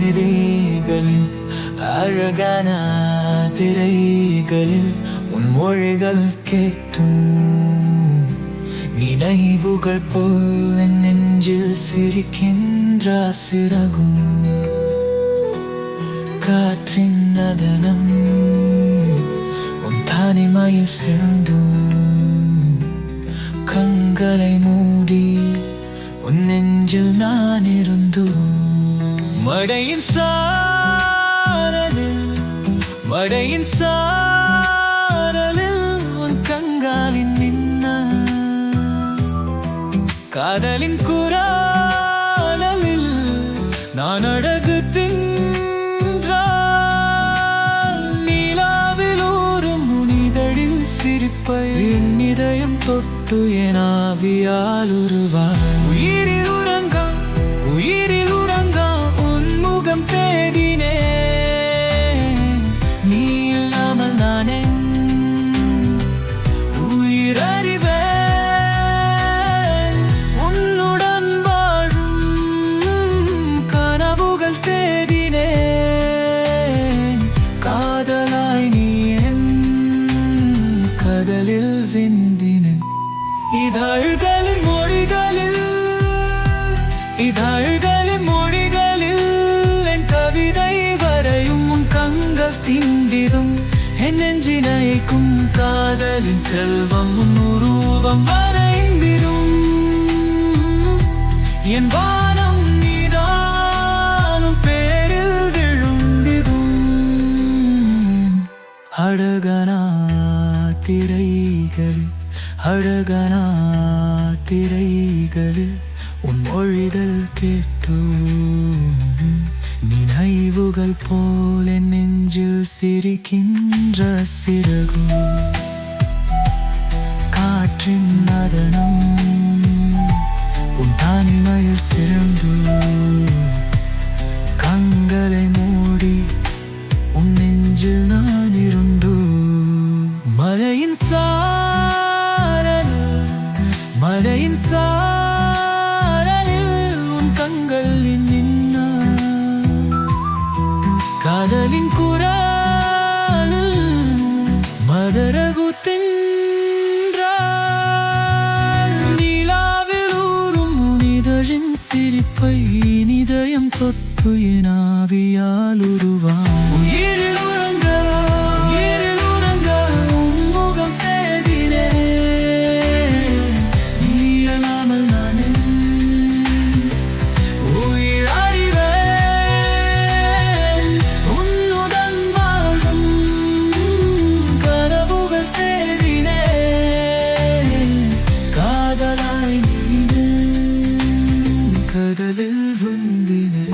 திரைகளில் அழகான திரைகளில் உன் மொழிகள் கேட்டும் நினைவுகள் போல் என் நெஞ்சில் சிரிக்கின்ற சிறகும் காற்றின் நடனம் உன் தனிமையில் சேர்ந்து கண்களை மூடி உன் நெஞ்சில் நான் இருந்து மழையின் சாரலில் உன் கண்களின் மின்னல் காதலின் குரலில் நான் அழகு தின்றால் நீலாவில் ஊறும் உனிதழில் சிரிப்பை என் இதயம் தொட்டு என் ஆவியால் உருவாய் உயிரில் உறங்கா உன் முகம் தேடினே நீ இல்லாமல் நானே உயிரறிவேன் உன்னுடன் வாழும் கனவுகள் தேடினே காதலாய் நீ என் கடலில் விந்தினேன் இதழ்களின் மொழிகளில் என் கவிதை வரையும் உன் கண்கள் திண்டிடும் என் நெஞ்சினைக்கும் காதலின் செல்வம் உன் உருவம் வரைந்திடும் என் வானம் நீதானும் பேரில் விழுந்திடும் அழகனா திரைகளில் உன் மொழிகள் கேட்டும் நினைவுகள் போல் என் நெஞ்சில் சிரிக்கின்ற சிறகும் காற்றின் நடனம் உன் தனிமையில் சிறந்து கண்களை மூடி உன் நெஞ்சில் நான் இருந்து மழையின் சாரலில் உன் கண்களின் மின்னல் காதலின் குரலில் மதரகு தின்றால் நீலாவில் ஊறும் உனிதழின் சிரிப்பை இதயம் தொட்டு என் ஆவியால் உருவாய் உயிரில் உறங்க உன் முகம் தேடினே நீ இல்லாமல் நானே உயிரறிவேன் உன்னுடன் வாழும் கனவுகள் தேடினே காதலாய் நீ கடலில் விந்தினே